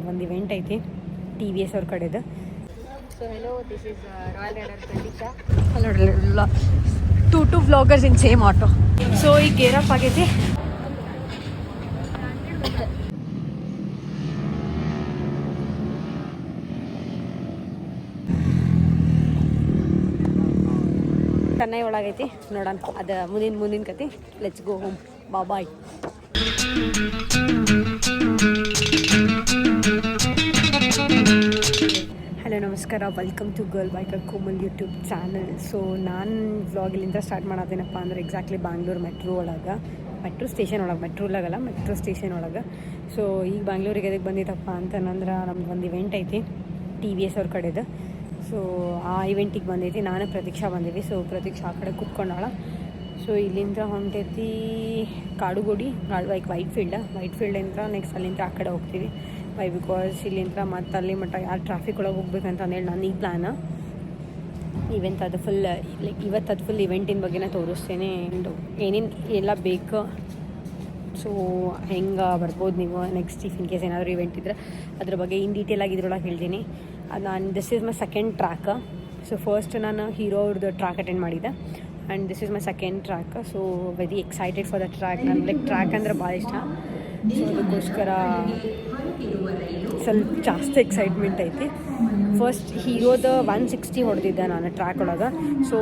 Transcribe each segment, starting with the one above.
ಒಂದು ಇವೆಂಟ್ ಐತಿ TVS ಅವ್ರ ಕಡೆದು. So hello, this is royal rider Prateeksha. ಅಲ್ಲ two vloggers in same auto. So ಈಗ ಗೇರ್ ಅಪ್ ಆಗೈತಿ. ಚೆನ್ನೈ ಒಳಗೈತಿ, ನೋಡೋಣ ಅದು ಮುಂದಿನ ಕತೆ. Let's go home. Bye. Hello ನಮಸ್ಕಾರ, welcome to girl biker Komal YouTube channel. So ನಾನು ವ್ಲಾಗ್ ಇಲ್ಲಿಂದ ಸ್ಟಾರ್ಟ್ ಮಾಡೋದೇನಪ್ಪ ಅಂದ್ರೆ ಎಕ್ಸಾಕ್ಟ್ಲಿ ಬ್ಯಾಂಗ್ಳೂರು ಮೆಟ್ರೋ ಸ್ಟೇಷನ್ ಒಳಗೆ, ಮೆಟ್ರೋ ಸ್ಟೇಷನ್ ಒಳಗೆ. ಸೊ ಈಗ ಬ್ಯಾಂಗ್ಳೂರಿಗೆ ಎದಕ್ಕೆ ಬಂದಿದ್ದಪ್ಪ ಅಂತಂದ್ರೆ ನಮ್ದು ಒಂದು ಇವೆಂಟ್ ಐತಿ TVS ಅವ್ರ ಕಡೆದು. ಸೊ ಆ ಇವೆಂಟಿಗೆ ಬಂದೈತಿ. ನಾನು ಪ್ರತೀಕ್ಷಾ ಬಂದೀವಿ. ಸೊ ಪ್ರತೀಕ್ಷಾ ಆ ಕಡೆ ಕೂತ್ಕೊಂಡಾಳ. ಸೊ ಇಲ್ಲಿಂದ ಹೊಂಟೈತಿ ಕಾಡುಗೋಡಿ, ವೈಟ್ ಫೀಲ್ಡಿಂದ ನೆಕ್ಸ್ಟ್ ಅಲ್ಲಿಂದ ಆ ಕಡೆ ಹೋಗ್ತೀವಿ. ಬಿಕಾಸ್ ಇಲ್ಲಿಂದ ಮತ್ತು ಅಲ್ಲಿ ಮಟ್ಟ ಯಾರು ಟ್ರಾಫಿಕ್ ಒಳಗೆ ಹೋಗ್ಬೇಕಂತ ಅಂದೇಳಿ ನಾನು ಈ ಪ್ಲ್ಯಾನ್ ಇವೆಂಟ್ ಅದು ಫುಲ್ ಇವತ್ತು ಅದು ಫುಲ್ ಇವೆಂಟಿನ ಬಗ್ಗೆನೇ ತೋರಿಸ್ತೇನೆ. ಏನೇನು ಎಲ್ಲ ಬೇಕು, ಸೊ ಹೆಂಗೆ ಬರ್ಬೋದು ನೀವು ನೆಕ್ಸ್ಟ್ ಇನ್ ಕೇಸ್ ಏನಾದರೂ ಇವೆಂಟ್ ಇದ್ದರೆ ಅದ್ರ ಬಗ್ಗೆ ಇನ್ ಡೀಟೇಲಾಗಿ ಇದ್ರೊಳಗೆ ಹೇಳ್ತೀನಿ. This is my second track. So first ನಾನು ಹೀರೋ ಅವ್ರದ್ದು ಟ್ರ್ಯಾಕ್ ಅಟೆಂಡ್ ಮಾಡಿದ್ದೆ and this is my second track. So very excited for the track. ನಾನು ಟ್ರ್ಯಾಕ್ ಅಂದರೆ ಭಾಳ ಇಷ್ಟ. ಸೊ ಅದಕ್ಕೋಸ್ಕರ ಸ್ವಲ್ಪ ಜಾಸ್ತಿ ಎಕ್ಸೈಟ್ಮೆಂಟ್ ಐತಿ. ಫಸ್ಟ್ ಹೀರೋದ 160 ಹೊಡೆದಿದ್ದೆ ನಾನು ಟ್ರ್ಯಾಕ್ ಒಳಗೆ. ಸೊ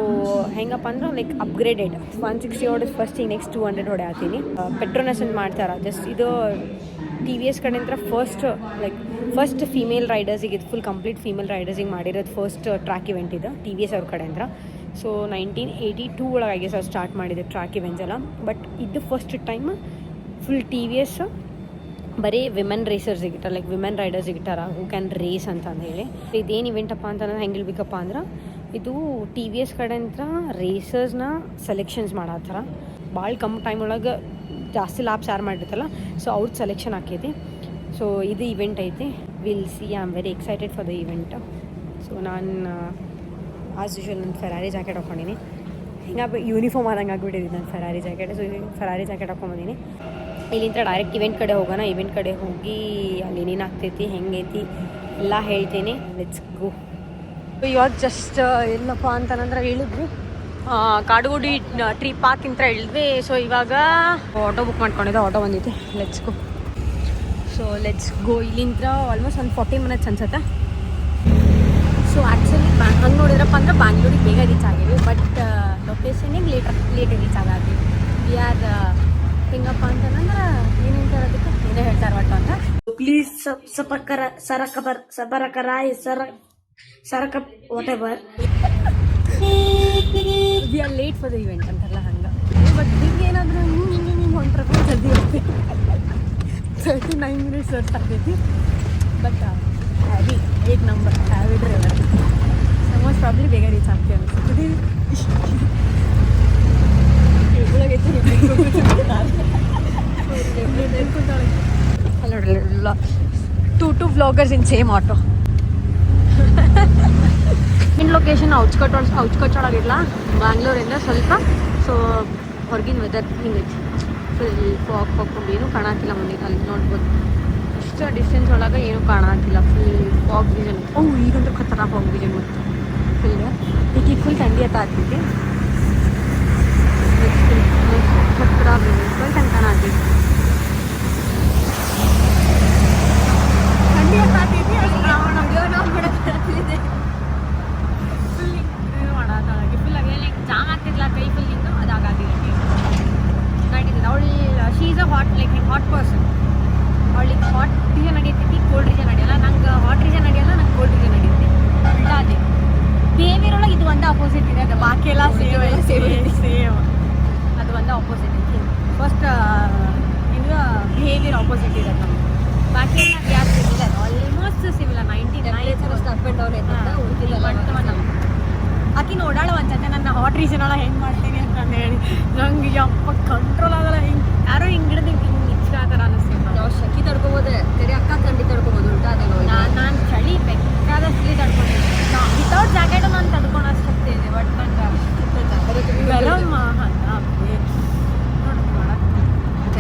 ಹೆಂಗಪ್ಪ ಅಂದ್ರೆ ಅಪ್ಗ್ರೇಡೆಡ್ 160 ಹೊಡೆದು ಫಸ್ಟ್ ಈಗ ನೆಕ್ಸ್ಟ್ 200 ಹೊಡೆಯತ್ತೀನಿ. ಪೆಟ್ರೋನಸನ್ ಮಾಡ್ತಾರೆ. ಜಸ್ಟ್ ಇದು TVS ಕಡೆಯಿಂದ ಫಸ್ಟ್ ಫೀಮೇಲ್ ರೈಡರ್ಸಿಗೆ, ಇದು ಫುಲ್ ಕಂಪ್ಲೀಟ್ ಫೀಮೇಲ್ ರೈಡರ್ಸಿಗೆ ಮಾಡಿರೋದು ಫಸ್ಟ್ ಟ್ರ್ಯಾಕ್ ಇವೆಂಟ್ ಇದು TVS ಅವ್ರ ಕಡೆಯಿಂದ. ಸೊ 1982 ಒಳಗೆ ಸರ್ ಸ್ಟಾರ್ಟ್ ಮಾಡಿದೆ ಟ್ರ್ಯಾಕ್ ಇವೆಂಟ್ಸ್ ಎಲ್ಲ. ಬಟ್ ಇದು ಫಸ್ಟ್ ಟೈಮ್ ಫುಲ್ TVS ಬರೀ ವಿಮೆನ್ ರೇಸರ್ಸಿಗೆ ಇಟ್ಟಾರ, ವಿಮೆನ್ ರೈಡರ್ಸಿಗೆ ಇಟ್ಟಾರ ಹೂ ಕ್ಯಾನ್ ರೇಸ್ ಅಂತ ಹೇಳಿ. ಇದೇನು ಇವೆಂಟಪ್ಪ ಅಂತಂದ್ರೆ ಹೆಂಗೆ ಹೇಳ್ಬೇಕಪ್ಪ ಅಂದ್ರೆ, ಇದು TVS ಕಡೆಯಿಂದ ರೇಸರ್ಸ್ನ ಸೆಲೆಕ್ಷನ್ಸ್ ಮಾಡತ್ತಾರ. ಭಾಳ ಕಮ್ಮಿ ಟೈಮ್ ಒಳಗೆ ಜಾಸ್ತಿ ಲಾಬ್ಸ್ ಯಾರು ಮಾಡಿರ್ತಲ್ಲ, ಸೊ ಅವ್ರದ್ದು ಸೆಲೆಕ್ಷನ್ ಆಕೈತಿ. ಸೊ ಇದು ಇವೆಂಟ್ ಐತಿ. Will see. I am very excited for the event. So ನಾನು ಆಸ್ ಯೂಶುವಲ್ ನನ್ನ ಫೆರಾರಿ ಜಾಕೆಟ್ ಹಾಕ್ಕೊಂಡಿನಿ. ಹಿಂಗೆ ಯೂನಿಫಾರ್ಮ್ ಆದಂಗೆ ಆಗಿಬಿಟ್ಟಿದ್ದೀನಿ ನಾನು Ferrari jacket. So Ferrari jacket ಹಾಕ್ಕೊಂಬಂದಿನಿ. ಇಲ್ಲಿಂದ ಡೈರೆಕ್ಟ್ ಇವೆಂಟ್ ಕಡೆ ಹೋಗೋಣ. ಇವೆಂಟ್ ಕಡೆ ಹೋಗಿ ಅಲ್ಲಿ ಏನೇನು ಆಗ್ತೈತಿ, ಹೆಂಗೈತಿ ಎಲ್ಲ ಹೇಳ್ತೀನಿ. Let's go. ಇವಾಗ ಜಸ್ಟ್ ಎಲ್ಲಪ್ಪ ಅಂತಂದ್ರೆ ಹೇಳಿದ್ವಿ ಕಾಡುಗೋಡಿ ಟ್ರೀ ಪಾರ್ಕ್ ಇಂತ ಹೇಳಿದ್ವಿ. ಸೊ ಇವಾಗ ಆಟೋ ಬುಕ್ ಮಾಡ್ಕೊಂಡಿದ್ದೆ, ಆಟೋ ಬಂದೈತಿ. Let's go. ಇಲ್ಲಿಂದ ಆಲ್ಮೋಸ್ಟ್ ಒಂದು 40 ಮಿನಿಟ್ಸ್ ಅನ್ಸುತ್ತೆ. ಸೊ ಆ್ಯಕ್ಚುಲಿ ಹಂಗೆ ನೋಡಿದ್ರಪ್ಪ ಅಂದ್ರೆ ಬ್ಯಾಂಗ್ಳೂರಿಗೆ ಬೇಗ ರೀಚ್ ಆಗಿವಿ. ಬಟ್ ಲೊಕೇಶನಿಗೆ ಲೇಟ್ ರೀಚ್ ಆಗಿ ವಿ ಆರ್ ಹೆಂಗಪ್ಪ ಅಂತಂದ್ರೆ ಏನೇನು ಅದಕ್ಕೆ ಏನೇ ಹೇಳ್ತಾರೆ ಒಟ್ಟು ಅಂತ. ಪ್ಲೀಸ್ ಸರಕ what ever we are late for the event ಅಂತಾರಲ್ಲ ಹಂಗೆ. ಬಟ್ ಹಿಂಗೆ ಏನಾದರೂ ಹಿಂಗೆ ಹೊಂಟ್ರಪ್ಪ ಜಲ್ದಿ ಹೋಗ್ತೀವಿ. 39 ಮಿನಿಟ್ಸ್ ಅಷ್ಟು ಆಗ್ತೈತಿ. But heavy 8 number heavy driver. Most probably ಬೇಗ ರೀಚ್ ಆಗ್ತೀವಿ ಅನ್ಸುತ್ತೆ. ಅಲ್ಲ two vloggers in same auto. In location outskirts ಒಳಗಿಲ್ಲ ಬ್ಯಾಂಗ್ಳೂರಿಂದ ಸ್ವಲ್ಪ. ಸೊ ಹೊರಗಿನ ವೆದರ್ ಹಿಂಗೈತಿ. ಫುಲ್ ಫಾಗ್ ಏನೂ ಕಾಣತ್ತಿಲ್ಲ. ಮುಂದೆ ಅಲ್ಲಿ ನೋಡ್ಬೋದು ಅಷ್ಟು ಡಿಸ್ಟೆನ್ಸ್ ಒಳಗೆ ಏನೂ ಕಾಣತ್ತಿಲ್ಲ. Full fog vision. ಈಗಂತೂ ಖತರ ಫಾಗ್ ವಿಷನ್ ಮತ್ತು ಫುಲ್ ಈಗ ಫುಲ್ ಥಂಡಿ ಆಗ್ತೈತಿ. ಖತರ ಫುಲ್ ಕಾಣತ್ತಿ ಥಂಡಿ ಆಗ್ತೈತಿ. ಫುಲ್ ಇದು ಮಾಡೋದಾಗಿ ಫುಲ್ ಆಗಿ ಜಾಮ್ ಆಗ್ತಿದ್ಲ ಕೈ ಫುಲ್ ಹಿಂಗೆ ಅದಾಗಿಲ್ಲ. ಅವಳು she is a hot person. ಅವಳಿಗೆ ಹಾಟ್ ರೀಜನ್ ನಡೀತೈತಿ, ಕೋಲ್ಡ್ ರೀಜನ್ ನಡೆಯಲ್ಲ. ನಂಗೆ ಹಾಟ್ ರೀಜನ್ ನಡೆಯಲ್ಲ, ನಂಗೆ ಕೋಲ್ಡ್ ರೀಜನ್ ನಡೆಯುತ್ತೆ. ಅದೇ ಬಿಹೇವಿಯರ್ ಒಳಗೆ ಇದು ಒಂದು ಅಪೋಸಿಟ್ ಇದೆ. ಅದು ಬಾಕಿ ಎಲ್ಲ ಸೇಮ್. ಅದು ಒಂದು ಅಪೋಸಿಟ್ ಐತಿ. ಫಸ್ಟ್ ಇದು ಬಿಹೇವಿಯರ್ ಅಪೋಸಿಟ್ ಇದೆ ನಮ್ಗೆ. ಬಾಕಿ ಎಲ್ಲ ಯಾರು ಸಿವಿಲ್ಲ, ಆಲ್ಮೋಸ್ಟ್ ಸಿವಿಲ್ಲ. 99% ಅಪ್ ಆ್ಯಂಡ್ ಡೌನ್ ಐತೆ. ಉಳಿದಿಲ್ಲ ಆಕಿನ ಓಡಾಡೋ ಅನ್ಸತ್ತೆ. ನನ್ನ ಹಾಟ್ ರೀಸನ್ ಒಳಗೆ ಹೆಂಗೆ ಮಾಡ್ತೀನಿ ಅಂತಂದು ಹೇಳಿ ನಂಗೆ ಯಪ್ಪ ಕಂಟ್ರೋಲ್ ಆಗಲ್ಲ. ಹಿಂಗೆ ಯಾರೋ ಹಿಂಗೆ ಹಿಡಿದು ಹಿಂಗೆ ಇಷ್ಟ ಆ ಥರ ಅನ್ನಿಸ್ತೀನಿ. ನಾವು ಶಕಿ ತಡ್ಕೊಬೋದು, ತೆರೆ ಅಕ್ಕ ಥಂಡಿ ತಡ್ಕೊಬೋದು. ಉಲ್ಟಾ ಅದೇನೋ ನಾನು ಚಳಿ ಬೇಕಾದ ಚಳಿ ತಡ್ಕೊಂಡಿದ್ದೆ. ವಿತೌಟ್ ಜಾಕೆಟು ನಾನು ತಡ್ಕೊಂಡು ಅಷ್ಟೇ ಇದೆ. ಬಟ್ ನಂಗೆ ಇವೆಲ್ಲ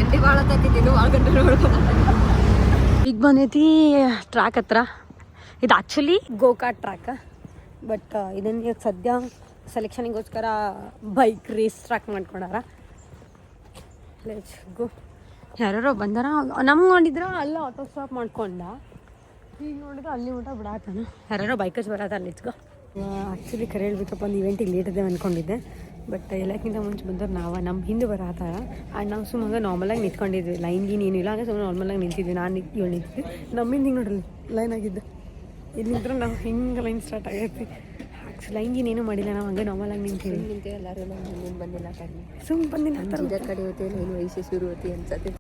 ಚಡ್ಡಿ ಭಾಳ ತತ್ತಿದ್ದು ಭಾಳ ಗಂಟೆ ನೋಡ್ಕೊಂಡು ಈಗ ಬಂದೈತಿ ಟ್ರ್ಯಾಕ್ ಹತ್ರ. ಇದು ಆ್ಯಕ್ಚುಲಿ ಗೋಕಾಟ್ ಟ್ರ್ಯಾಕ್, ಬಟ್ ಇದನ್ನು ಈಗ ಸದ್ಯ ಸೆಲೆಕ್ಷನಿಗೋಸ್ಕರ ಬೈಕ್ ರೇಸ್ ಟ್ರ್ಯಾಕ್ ಮಾಡ್ಕೊಂಡಾರ. Let's go. ಯಾರ್ಯಾರೋ ಬಂದಾರ. ನಮ್ಗೆ ನೋಡಿದ್ರೆ ಅಲ್ಲ ಆಟೋ ಸ್ಟಾಪ್ ಮಾಡ್ಕೊಂಡ, ಈಗ ನೋಡಿದ್ರೆ ಅಲ್ಲಿ ಊಟ ಬಿಡಾತಾನ. ಯಾರ್ಯಾರೋ ಬೈಕರ್ಸ್ ಬರತ್ತಾರ. Let's go. ಆ್ಯಕ್ಚುಲಿ ಕರೆ ಹೇಳ್ಬೇಕಪ್ಪ, ಒಂದು ಇವೆಂಟಿಗೆ ಲೇಟ್ ಇದೆ ಅಂದ್ಕೊಂಡಿದ್ದೆ, ಬಟ್ ಎಲ್ಲಕ್ಕಿಂತ ಮುಂಚೆ ಬಂದವ್ರು ನಮ್ಮ ಹಿಂದೆ ಬರತ್ತಾರ. ಆ್ಯಂಡ್ ನಾವು ಸುಮ್ಮನೆ ನಾರ್ಮಲಾಗಿ ನಿಂತ್ಕೊಂಡಿದ್ವಿ, ಲೈನ್ ಗೀನ್ ಏನಿಲ್ಲ, ಅಂದರೆ ಸುಮ್ಮನೆ ನಾರ್ಮಲಾಗಿ ನಿಂತಿದ್ವಿ. ನಾನು ಇವಳು ನಿಂತಿದ್ವಿ, ನಮ್ಮಿಂದ ಹಿಂಗೆ ನೋಡ್ರಿ ಲೈನ್ ಆಗಿದ್ದು. ಇಲ್ಲಿ ನಿಂತ್ರೆ ನಾವು ಹಿಂಗೆ ಲೈನ್ ಸ್ಟಾರ್ಟ್ ಆಗೈತಿ. ಲೈನ್ ಗೀನ್ ಏನೂ ಮಾಡಿಲ್ಲ, ನಾವು ಹಂಗೆ ನಾರ್ಮಲಾಗಿ ನಿಂತೀವಿ. ನಿಂತೆ ಎಲ್ಲರೂ ಮುಂದಿನ ಬಂದಿಲ್ಲ ಕಡಿಮೆ ಸುಮ್ಮನೆ ಬಂದಿಲ್ಲ ಇದರ ಕಡೆ ಹೋಗ್ತೀವಿ, ಲೈನ್ ವಯಸ್ಸು ಶುರು ಹೋಗ್ತಿ ಅನ್ಸತ್ತೆ.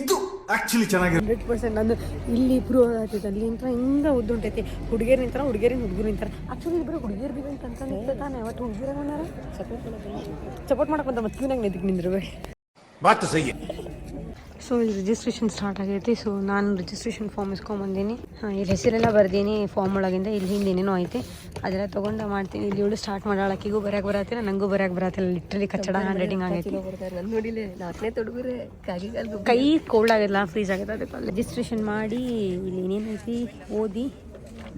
ಇದು ಆಕ್ಚುಲಿ ಚೆನ್ನಾಗಿದೆ. 100% ನಂದು ಇಲ್ಲಿ ಪ್ರೂವ್ ಆಗತ್ತೈತೆ. ಅಲ್ಲಿ ನಿಂತರ ಹಿಂಗೆ ಉದ್ದುಂಟೈತಿ. ಹುಡುಗಿಯರು ನಿಂತಾರ, ಹುಡುಗಿರು ನಿಂತಾರ. ಆ್ಯಕ್ಚುಲಿ ಇಬ್ಬರು ಹುಡುಗಿಯರ್ದು ಇವೆಂಟ್ ಅಂತ ನಿಂತ ತಾನೆ. ಅವತ್ತು ಹುಡುಗಿರ ಬಂದಾರ ಸಪೋರ್ಟ್ ಮಾಡಕ್ಕಂತ ಮತ್ತೆ ಕ್ಯೂನಾಗ ನಿಂತಿಗೆ ನಿಂದಿರ್ಬೇಡಿ. ಬಾತ್ ಸಹಿ. ಸೊ ಇಲ್ಲಿ ರಿಜಿಸ್ಟ್ರೇಷನ್ ಸ್ಟಾರ್ಟ್ ಆಗೈತಿ. ಸೊ ನಾನು ರಿಜಿಸ್ಟ್ರೇಷನ್ ಫಾರ್ಮ್ ಇಸ್ಕೊಂಬಂದೀನಿ. ಇಲ್ಲಿ ಹೆಸರೆಲ್ಲ ಬರ್ದೀನಿ ಫಾರ್ಮ್ ಒಳಗಿಂದ. ಇಲ್ಲಿ ಹಿಂದೆ ಏನೇನೋ ಐತಿ, ಅದೆಲ್ಲ ತೊಗೊಂಡು ಮಾಡ್ತೀನಿ. ಇಲ್ಲಿ ಇವಳು ಸ್ಟಾರ್ಟ್ ಮಾಡಾಳಕ್ಕಿಗೂ ಬರೋಕೆ ಬರತ್ತಿಲ್ಲ, ನನಗೂ ಬರೋಕೆ ಬರತ್ತಿಲ್ಲ. ಲಿಟ್ರಲಿ ಕಚ್ಚಡ ಹ್ಯಾಂಡ್ ರೈಟಿಂಗ್ ಆಗೈತಿ. ನಾನು ನೋಡಿಲ್ಲ, ನಾಲ್ಕನೇ ತೊಡಗುರೆ ಕೈ ಕೋಲ್ಡ್ ಆಗಿಲ್ಲ, ಫ್ರೀಸ್ ಆಗೈತೆ. ಅದಕ್ಕೆ ರಿಜಿಸ್ಟ್ರೇಷನ್ ಮಾಡಿ ಇಲ್ಲಿ ಏನೇನೈತಿ ಓದಿ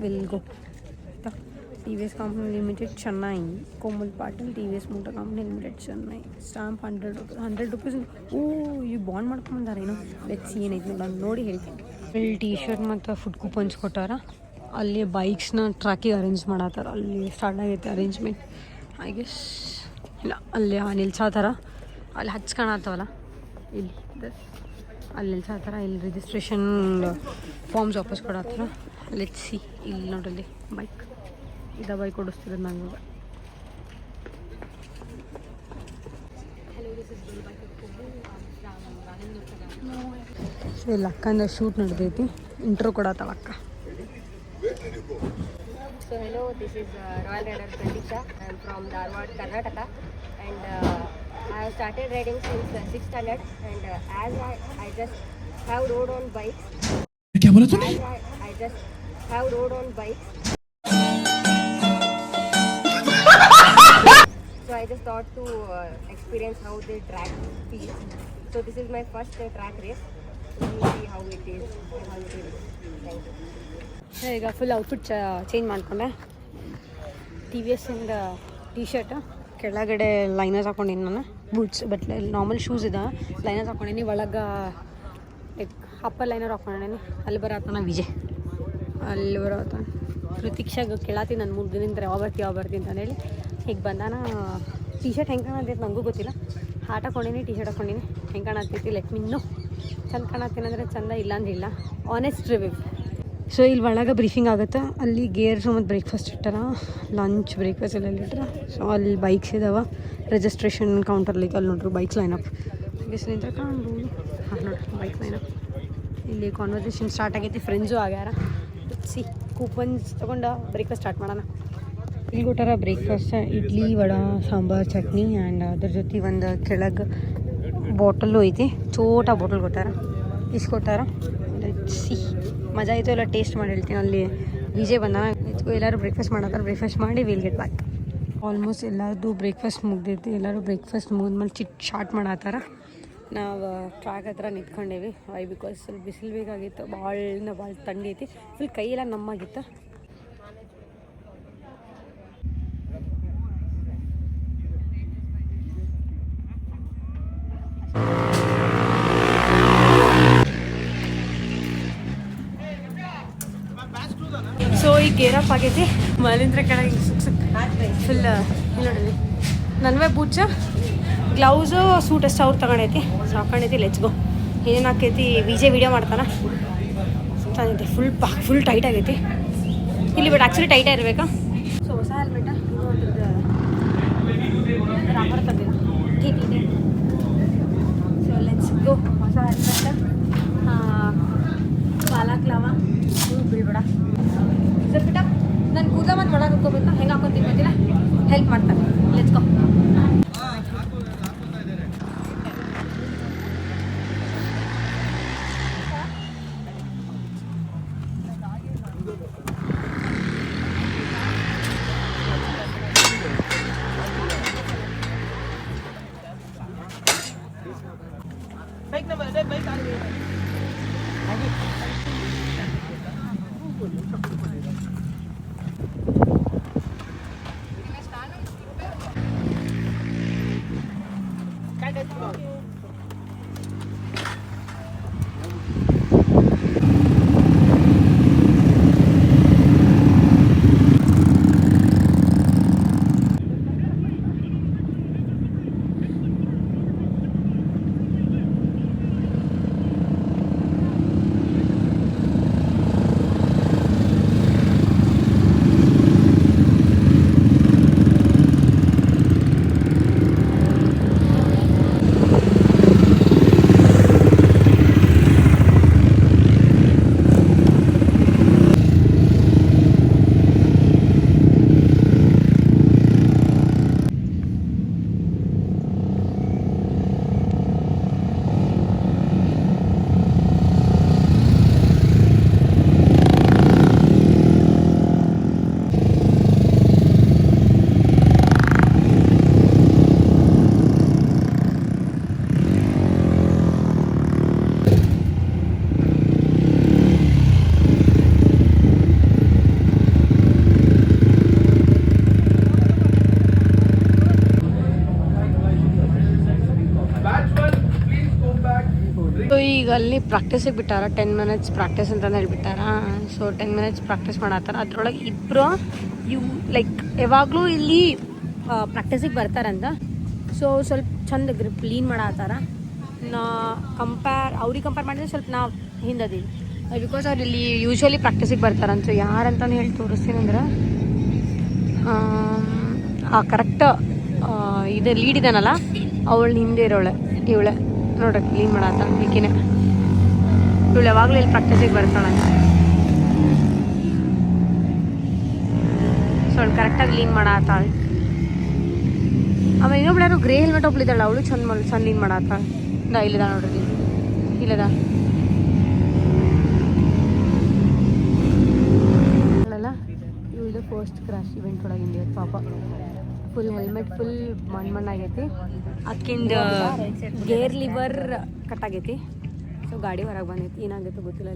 will go. T V S company limited Chennai, Komal Patil T V S motor company limited Chennai, stamp 100 rupees. ಓ ಈಗ ಬಾಂಡ್ ಮಾಡ್ಕೊಂಬಂದಾರೇನು? ಲೆಟ್ಸ್ ಏನೈತಿ ನೋಡೋಣ, ನೋಡಿ ಹೇಳ್ತೀನಿ. ಇಲ್ಲಿ ಟೀ ಶರ್ಟ್ ಮತ್ತು ಫುಡ್ ಕೂಪನ್ಸ್ ಕೊಟ್ಟಾರ. ಅಲ್ಲಿ ಬೈಕ್ಸ್ನ ಟ್ರ್ಯಾಕಿಗೆ ಅರೇಂಜ್ ಮಾಡತ್ತಾರ. ಅಲ್ಲಿ ಸ್ಟಾರ್ಟ್ ಆಗೈತೆ ಅರೇಂಜ್ಮೆಂಟ್ ಐ ಗೆಸ್. ಇಲ್ಲ ಅಲ್ಲಿ ನಿಲ್ಸಾತಾರ, ಅಲ್ಲಿ ಹಚ್ಕೊಳತ್ತವಲ್ಲ ಇಲ್ಲಿ ಅಲ್ಲಿ ನಿಲ್ಸಾತಾರ. ಇಲ್ಲಿ ರಿಜಿಸ್ಟ್ರೇಷನ್ ಫಾರ್ಮ್ಸ್ ವಾಪಸ್ ಕೊಡತ್ತಾರ. Let's see. ಇಲ್ಲಿ ನೋಡಲ್ಲಿ ಬೈಕ್ ಇದ ಬೈಕ್ ಓಡಿಸ್ತಿರೋದು ನಂಗೆ. ಸೊ ಇಲ್ಲಿ ಅಕ್ಕಂದ ಶೂಟ್ ನಡೆದೈತಿ, ಇಂಟ್ರೋ ಕೊಡತ್ತಾವ ಅಕ್ಕ. So hello, this is Royal Rider Pratisha. I am from Dharwad, Karnataka, and I have started riding since 6th standard. And as I just have rode on bikes. क्या बोला तूने? I just have rode on bikes. So I just thought to experience how the track feels. So this is my first track race. So we will see how it is. Thank you. ಈಗ full outfit change ಮಾಡ್ಕೊಂಡೆ. T V S ಇಂದ T shirt, ಕೆಳಗಡೆ liners ಹಾಕೊಂಡಿನಿ ನಾನು, boots, but normal shoes ಇದೆ. Liners ಹಾಕೊಂಡಿನಿ, ಒಳಗೆ like upper liner ಹಾಕೊಂಡೇನಿ. ಅಲ್ಲಿ ಬರತ್ತಾನ ವಿಜಯ್, ಅಲ್ಲಿ ಬರತ್ತಾನ ಪ್ರತೀಕ್ಷಾಗ ಕೇಳತ್ತೀನಿ ನಾನು 3 ದಿನದಿಂದ ಯಾವ ಬರ್ತೀನಿ ಅಂತ ಹೇಳಿ. ಈಗ ಬಂದಾನ. ಟಿ ಶರ್ಟ್ ಹೆಂಗೆ ಕಾಣತ್ತೈತೆ ನನಗೂ ಗೊತ್ತಿಲ್ಲ. ಹಾಟ್ ಹಾಕೊಂಡಿನಿ, ಟಿ ಶರ್ಟ್ ಹಾಕೊಂಡಿನಿ. ಹೆಂಗೆ ಕಾಣತ್ತೈತಿ ಲೆಟ್ ಮೀ ನೋ. ಚಂದ ಕಾಣತ್ತೀನಿ ಅಂದರೆ ಚಂದ, ಇಲ್ಲ ಅಂದ್ರೆ ಇಲ್ಲ. Honest review. ಸೊ ಇಲ್ಲಿ ಒಳಗೆ ಬ್ರೀಫಿಂಗ್ ಆಗುತ್ತೆ. ಅಲ್ಲಿ ಗೇರ್ಸು ಮತ್ತು ಬ್ರೇಕ್ಫಾಸ್ಟ್ ಇಟ್ಟಾರ, ಲಂಚ್ ಬ್ರೇಕ್ಫಾಸ್ಟ್ ಎಲ್ಲ ಇಟ್ಟಾರ. ಸೊ ಅಲ್ಲಿ ಬೈಕ್ಸ್ ಇದಾವೆ. ರಿಜಿಸ್ಟ್ರೇಷನ್ ಕೌಂಟರ್ಲಿಗೆ ಅಲ್ಲಿ ನೋಡ್ರಿ ಬೈಕ್ಸ್ ಲೈನಪ್ ಬಿಸಿಲಿಂದ ಕಾಣ್ಬೋದು. ಹಾಂ ನೋಡ್ರಿ ಬೈಕ್ ಲೈನಪ್. ಇಲ್ಲಿ ಕಾನ್ವರ್ಸೇಷನ್ ಸ್ಟಾರ್ಟ್ ಆಗೈತಿ, ಫ್ರೆಂಡ್ಸು ಆಗ್ಯಾರ. ಸಿ ಕೂಪನ್ಸ್ ತೊಗೊಂಡು ಬ್ರೇಕ್ಫಾಸ್ಟ್ ಸ್ಟಾರ್ಟ್ ಮಾಡೋಣ. ಇಲ್ಲಿ ಕೊಟ್ಟಾರ ಬ್ರೇಕ್ಫಾಸ್ಟ್ ಇಡ್ಲಿ, ವಡೆ, ಸಾಂಬಾರು, ಚಟ್ನಿ, ಆ್ಯಂಡ್ ಅದ್ರ ಜೊತೆ ಒಂದು ಕೆಳಗೆ ಬಾಟಲ್ಲು ಐತಿ, ಚೋಟ ಬಾಟಲ್ ಕೊಟ್ಟಾರ. ಇಷ್ಟು ಕೊಟ್ಟಾರ. ಸಿ ಮಜಾ ಆಯಿತು. ಎಲ್ಲ ಟೇಸ್ಟ್ ಮಾಡಿ ಹೇಳ್ತೀನಿ. ಅಲ್ಲಿ ವಿಜಯ್ ಬಂದಾನ. ಎಲ್ಲರೂ ಬ್ರೇಕ್ಫಾಸ್ಟ್ ಮಾಡತ್ತಾರ. ಬ್ರೇಕ್ಫಾಸ್ಟ್ ಮಾಡಿ ವಿಲ್ ಗೆಟ್ ಬ್ಯಾಕ್. ಆಲ್ಮೋಸ್ಟ್ ಎಲ್ಲರದು ಬ್ರೇಕ್ಫಾಸ್ಟ್ ಮುಗ್ದೈತಿ. ಎಲ್ಲರೂ ಬ್ರೇಕ್ಫಾಸ್ಟ್ ಮುಗಿದ್ಮೇಲೆ ಸ್ಟಾರ್ಟ್ ಮಾಡತ್ತಾರ. ನಾವು ಟ್ರ್ಯಾಕ್ ಹತ್ರ ನಿಂತ್ಕೊಂಡೇವಿ. ವೈ ಬಿಕಾಸ್ ಸ್ವಲ್ಪ ಬಿಸಿಲು ಬೇಕಾಗಿತ್ತು, ಭಾಳ ಥಂಡಿ ಐತಿ. ಫುಲ್ ಕೈಯೆಲ್ಲ ನಮ್ಮಾಗಿತ್ತು. ಸೊ ಈಗ ಗೇರಪ್ ಆಗೈತಿ. ಮಲಿಂದ್ರ ಕೆಳಗೆ ಫುಲ್ ಇಲ್ಲಿ ನೋಡ್ರಿ ನನ್ವೇ ಬೂಟ್ಸ, ಗ್ಲೌಸು, ಸೂಟ್ ಅಷ್ಟು ಅವ್ರು ತಗೊಂಡೈತಿ. ಸೊ ಹಾಕೊಂಡೈತಿ. Let's go. ಏನೇನು ಹಾಕೈತಿ ವಿಜಯ್ ವೀಡಿಯೋ ಮಾಡ್ತಾನೆ. ತಂದೈತಿ. ಫುಲ್ ಟೈಟ್ ಆಗೈತಿ ಇಲ್ಲಿ, ಬಟ್ ಆ್ಯಕ್ಚುಲಿ ಟೈಟೇ ಇರಬೇಕಾ. ಸೊ ಹೊಸ ಹೆಲ್ಮೆಟ ರಾಮರ್ ತಂದಿಲ್ಲ. So let's go. ಹೊಸ ಹೆಲ್ಮೆಟ, ಬಾಲಾಕ್ಲಾವ, ಬೀಳ್ಬೇಡ ಬಿಟ್ಟ. ನಾನು ಕೂದಲ ಮತ್ತು ಒಳಗೆ ಹಾಕೋಬೇಕು, ಹೆಂಗೆ ಹಾಕೋತೀನಿ ಗೊತ್ತಿಲ್ಲ, ಹೆಲ್ಪ್ ಮಾಡ್ತಾರೆ. Let's go. ಸೊ ಈಗ ಅಲ್ಲಿ ಪ್ರಾಕ್ಟೀಸಿಗೆ ಬಿಟ್ಟಾರ 10 ಮಿನಿಟ್ಸ್ ಪ್ರಾಕ್ಟೀಸ್ ಅಂತಂದು ಹೇಳಿಬಿಟ್ಟಾರ. ಸೊ 10 ಮಿನಿಟ್ಸ್ ಪ್ರಾಕ್ಟೀಸ್ ಮಾಡತ್ತಾರ. ಅದ್ರೊಳಗೆ ಇಬ್ಬರು ಲೈಕ್ ಯಾವಾಗಲೂ ಇಲ್ಲಿ ಪ್ರಾಕ್ಟೀಸಿಗೆ ಬರ್ತಾರಂತ. ಸೊ ಸ್ವಲ್ಪ ಚಂದ ಗ್ರಿಪ್ ಲೀನ್ ಮಾಡತ್ತಾರ. ಅವ್ರಿಗೆ ಕಂಪೇರ್ ಮಾಡಿದ್ರೆ ಸ್ವಲ್ಪ ನಾವು ಹಿಂದದೀವಿ ಬಿಕಾಸ್ ಅವ್ರು ಇಲ್ಲಿ ಯೂಶ್ವಲಿ ಪ್ರಾಕ್ಟೀಸಿಗೆ ಬರ್ತಾರಂತ. ಸೊ ಯಾರಂತಂದು ಹೇಳಿ ತೋರಿಸ್ತೀನಿ ಅಂದ್ರೆ ಕರೆಕ್ಟ್ ಇದು ಲೀಡ್ ಇದಾನಲ್ಲ ಅವಳು ಹಿಂದೆ ಇರೋಳೆ ಇವಳೆ ನೋಡ್ರಿ ಕ್ಲೀನ್ ಮಾಡತ್ತ ಈಕಿನೇ. ಇವಳು ಯಾವಾಗಲೂ ಇಲ್ಲಿ ಪ್ರಾಕ್ಟೀಸಿಗೆ ಬರ್ತಾಳಂತ. ಸೊ ಅವಳು ಕರೆಕ್ಟಾಗಿ ಲೀನ್ ಮಾಡತ್ತಾಳ. ಆಮೇಲೆ ಇನ್ನೊಬ್ಳು ಯಾರು ಗ್ರೇ ಹೆಲ್ಮೆಟ್ ಒಬ್ಳಿದ್ದಾಳೆ ಅವಳು ಚಂದ ಲೀನ್ ಮಾಡತ್ತಾಳ. ಇಲ್ಲದ ನೋಡ್ರಿ ಇಲ್ಲದ ಇವಳ್ದು ಫಸ್ಟ್ ಕ್ರಾಶ್ ಇವೆಂಟ್ ಒಳಗಿಂದ ಪಾಪ ಫುಲ್ ಹೆಲ್ಮೆಟ್ ಫುಲ್ ಮಣ್ಣಾಗೈತಿ. ಅಕ್ಕಿಂದ ಗೇರ್ ಲಿವರ್ ಕಟ್ ಆಗೈತಿ. ಸೊ ಗಾಡಿ ಹೊರಗೆ ಬಂದೈತಿ. ಏನಾಗೈತೆ ಗೊತ್ತಿಲ್ಲ.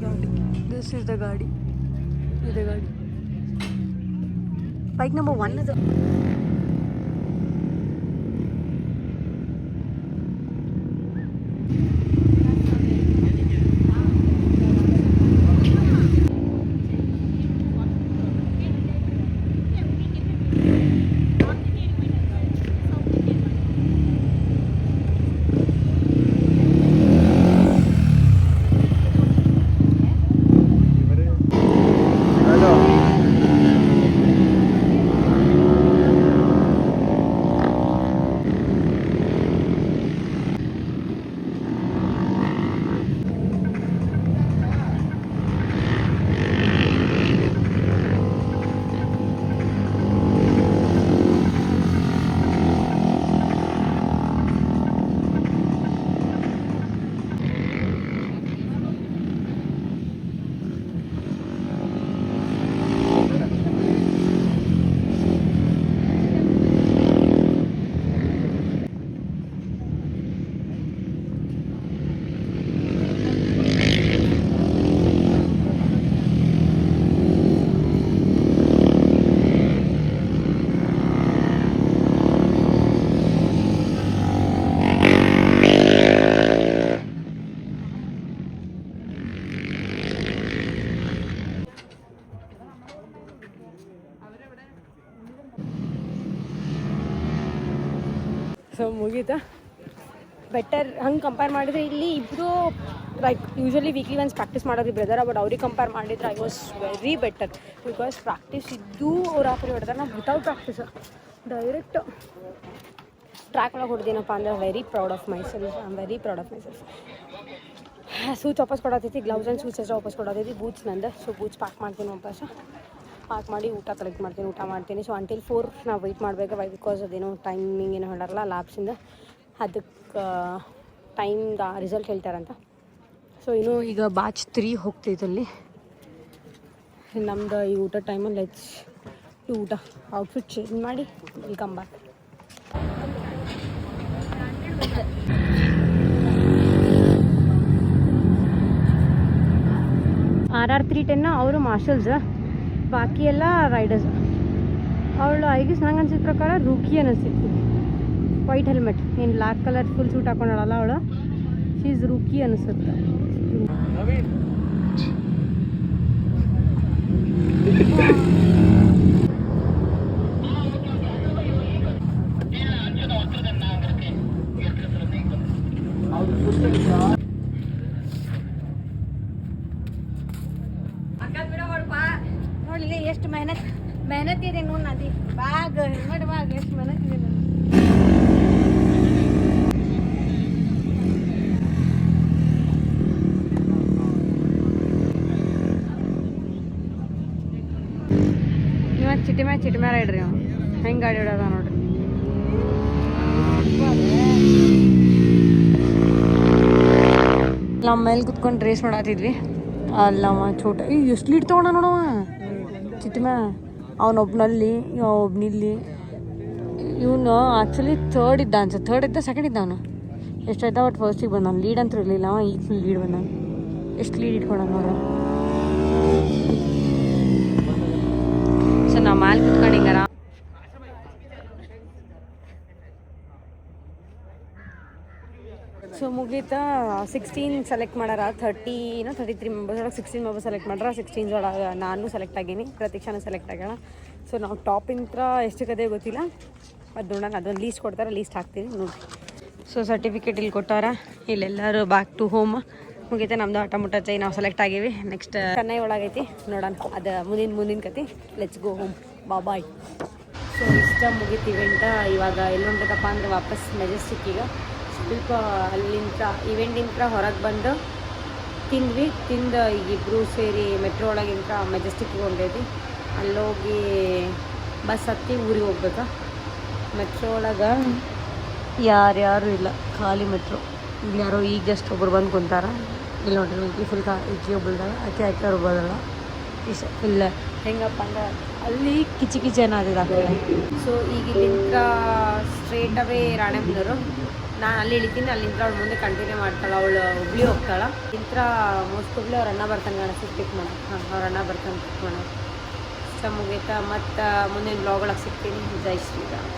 ಗಾಡಿ ದಿಸ್ ಇಸ್ ದ ಗಾಡಿ. ಇದೆ ಗಾಡಿ ಬೈಕ್ ನಂಬರ್ 1 ಅದು. ಸೊ ಮುಗೀತಾ ಬೆಟರ್. ಹಂಗೆ ಕಂಪೇರ್ ಮಾಡಿದರೆ ಇಲ್ಲಿ ಇಬ್ಬರು like usually weekly once practice ಮಾಡೋದು ಬ್ರದರ್. ಬಟ್ ಅವ್ರಿಗೆ ಕಂಪೇರ್ ಮಾಡಿದ್ರೆ I was very better because practice ಇದ್ದೂ ಅವ್ರು ರಾತ್ರಿ ಹೊಡೆದಾರೆ. ನಾವು ವಿತೌಟ್ ಪ್ರಾಕ್ಟೀಸ್ ಡೈರೆಕ್ಟ್ ಟ್ರ್ಯಾಕ್ ಒಳಗೆ ಹೊಡೆದೇನಪ್ಪ ಅಂದ್ರೆ very proud of myself. I am very proud of myself. ಸೂಚ್ ವಾಪಸ್ ಕೊಡತೈತಿ, ಗ್ಲೌಸ್ ಆ್ಯಂಡ್ ಶೂಸ್ ಅಷ್ಟೇ ವಾಪಸ್ ಕೊಡತೈತಿ. ಬೂಟ್ಸ್ ನಂದು. ಸೊ ಬೂಟ್ಸ್ ಪ್ಯಾಕ್ ಮಾಡ್ತೀನಿ ವಾಪಸ್. ಪ್ಯಾಕ್ ಮಾಡಿ ಊಟ ಕಲೆಕ್ಟ್ ಮಾಡ್ತೀನಿ, ಊಟ ಮಾಡ್ತೀನಿ. ಸೊ ಅಂಟಿಲ್ 4 ನಾವು ವೆಯ್ಟ್ ಮಾಡಬೇಕು. ವೈ ಬಿಕಾಸ್ ಅದೇನೋ ಟೈಮಿಂಗ್ ಏನೋ ಹೇಳಾರಲ್ಲ ಲ್ಯಾಬ್ಸಿಂದ, ಅದಕ್ಕೆ ಟೈಮ್ದ ರಿಸಲ್ಟ್ ಹೇಳ್ತಾರಂತ. ಸೊ ಇನ್ನೂ ಈಗ ಬ್ಯಾಚ್ 3 ಹೋಗ್ತೈತಲ್ಲಿ ನಮ್ದು ಈ ಊಟ ಟೈಮಲ್ಲಿ ಊಟ ಔಟ್ಫಿಟ್ ಚೇಂಜ್ ಮಾಡಿ ವೆಲ್ಕಮ್ ಬ್ಯಾಕ್. RR310 ಅವರು ಮಾರ್ಷಲ್ಸ್, ಬಾಕಿ ಎಲ್ಲ ರೈಡರ್ಸ್. ಅವಳು ಐಗಿಸ್ ನಂಗೆ ಅನ್ಸಿದ ಪ್ರಕಾರ ರೂಕಿ ಅನ್ನಿಸ್ತಿತ್ತು. ವೈಟ್ ಹೆಲ್ಮೆಟ್, ಏನು ಬ್ಲ್ಯಾಕ್ ಕಲರ್ ಫುಲ್ ಸೂಟ್ ಹಾಕೊಂಡಳಲ್ಲ ಅವಳು, ಶೀ ಈಸ್ ರೂಕಿ ಅನಿಸುತ್ತೆ. ನೋಡಲಿ ಎಷ್ಟು ಮೆಹನತ್ ಇದೆ ನೋಡಿ ನದಿ ಬ್ಯಾಗ್ ಹೆಲ್ಮೆಟ್ ಬ್ಯಾಗ್ ಎಷ್ಟು ಮೆಹನತ್ ಇದೆ. ಇವಾಗ ಚಿಟಿಮ್ಯಾರ ಇಡ್ರಿ ಅವ್ನು ಹೆಂಗೆ ಗಾಡಿ ಹೊಡ್ಯದ ನೋಡ್ರಿ. ನಮ್ಮ ಮೇಲೆ ಕುತ್ಕೊಂಡು ರೇಸ್ ಮಾಡತ್ತಿದ್ವಿ. ಅಲ್ಲವ ಚೋಟ ಎಷ್ಟು ಲೀಡ್ ತೊಗೊಂಡ ನೋಡವ ಚಿಟಿಮ್ಯಾ. ಅವನೊಬ್ನಲ್ಲಿ ಒಬ್ನಿಲ್ಲಿ. ಇವನು ಆ್ಯಕ್ಚುಲಿ ಥರ್ಡ್ ಇದ್ದ ಅನ್ಸ, ಥರ್ಡ್ ಇದ್ದ ಸೆಕೆಂಡ್ ಇದ್ದ ಅವನು. ಎಷ್ಟಾಯ್ತ ಬಟ್ ಫಸ್ಟಿಗೆ ಬಂದ. ಲೀಡ್ ಅಂತೂ ಇರಲಿಲ್ಲ ಅವ, ಈಗ ಫುಲ್ ಲೀಡ್ ಬಂದ. ಎಷ್ಟು ಲೀಡ್ ಇಟ್ಕೊಂಡ ನೋಡ್ರ. ಸೊ ನಾವು ಮ್ಯಾಲೆ ಕುತ್ಕೊಂಡು ಹಿಂಗಾರ ಸೊ ಮುಗೀತಾ 16 ಸೆಲೆಕ್ಟ್ ಮಾಡ್ಯಾರ. 33 ಮೆಂಬರ್ಸ್ ಒಳಗೆ 16 ಮೆಂಬರ್ಸ್ ಸೆಲೆಕ್ಟ್ ಮಾಡ್ಯಾರ. 16 ಒಳಗೆ ನಾನು ಸೆಲೆಕ್ಟ್ ಆಗೀನಿ, ಪ್ರತೀಕ್ಷಾನು ಸೆಲೆಕ್ಟ್ ಆಗ್ಯಾಳ. ಸೊ ನಾವು ಟಾಪ್ ಇಂತ್ರ ಎಷ್ಟು ಕದೆ ಗೊತ್ತಿಲ್ಲ, ಅದು ನೋಡೋಣ. ಅದೊಂದು ಲೀಸ್ಟ್ ಕೊಡ್ತಾರೆ, ಲೀಸ್ಟ್ ಹಾಕ್ತೀನಿ ನೋಡಿ. ಸೊ ಸರ್ಟಿಫಿಕೇಟ್ ಇಲ್ಲಿ ಕೊಟ್ಟಾರ. ಇಲ್ಲೆಲ್ಲರೂ ಬ್ಯಾಕ್ ಟು ಹೋಮ್. ಮುಗೀತೆ ನಮ್ಮದು ಆಟ ಮುಟ್ಟೈತಿ, ನಾವು ಸೆಲೆಕ್ಟ್ ಆಗೀವಿ. ನೆಕ್ಸ್ಟ್ ಚೆನ್ನೈ ಒಳಗೈತಿ, ನೋಡೋಣ ಅದು ಮುಂದಿನ ಕತೆ. Let's go home, bye. So ಇಷ್ಟ ಮುಗೀತು ಇವೆಂಟ. ಇವಾಗ ಎಲ್ಲಿ ಹೊಂಟದಪ್ಪ ಅಂದರೆ ವಾಪಸ್ ಮೆಜೆಸ್ಟಿಕ್ಕಿಗೆ. ಸ್ವಲ್ಪ ಅಲ್ಲಿಂದ ಇವೆಂಟಿಂದ ಹೊರಗೆ ಬಂದು ತಿಂದು ಈಗಿಬ್ಬರು ಸೇರಿ ಮೆಟ್ರೋ ಒಳಗಿಂತ ಮೆಜೆಸ್ಟಿಕ್ಕಿಗೆ ಹೊಂಟೈತಿ. ಅಲ್ಲೋಗಿ ಬಸ್ ಹತ್ತಿ ಊರಿಗೆ ಹೋಗ್ಬೇಕಾ. ಮೆಟ್ರೋ ಒಳಗೆ ಯಾರ್ಯಾರು ಇಲ್ಲ, ಖಾಲಿ ಮೆಟ್ರೋ. ಇಲ್ಲಿ ಯಾರೋ ಈಗ ಜಸ್ಟ್ ಒಬ್ರು ಬಂದು ಕುಂತಾರ. ಇಲ್ಲಿ ನೋಡ್ರಿ ಫುಲ್ ಇಕ್ಕಿ ಒಬ್ಬಳ್ದಾಳ, ಆಕೆ ಒಬ್ಬಳಲ್ಲ. ಇಷ್ಟ ಫುಲ್ ಹೆಂಗಪ್ಪ ಅಂದ್ರೆ ಅಲ್ಲಿ ಕಿಚಿ ಅನ್ನೋದಿದೆ. ಸೊ ಈಗ ಇಲ್ಲಿಂದ ಸ್ಟ್ರೇಟ್ ಅವೇ ರಾಣೆಬೆನ್ನೂರು. ನಾನು ಅಲ್ಲಿ ಇಳಿತೀನಿ, ಅಲ್ಲಿಂದ ಅವಳು ಮುಂದೆ ಕಂಟಿನ್ಯೂ ಮಾಡ್ತಾಳೆ. ಅವಳು ಹುಬ್ಳಿ ಹೋಗ್ತಾಳೆ. ಇಂತ್ರ ಮೋಸ್ಟ್ ಹುಬ್ಳಿ ಅವ್ರ ಅಣ್ಣ ಬರ್ತಾನೆ ಕಾಣಿಸ್ತು ಪಿಕ್ ಮಾಡಿ. ಅವ್ರ ಅಣ್ಣ ಬರ್ತಾನೆ ಪಿಕ್ ಮಾಡೋದು. ಇಷ್ಟ ಮುಗೀತಾ. ಮತ್ತು ಮುಂದಿನ ಬ್ಲಾಗ್ ಒಳಗೆ ಸಿಗ್ತೀನಿ. ಜೈ ಶ್ರೀರಾಮ್.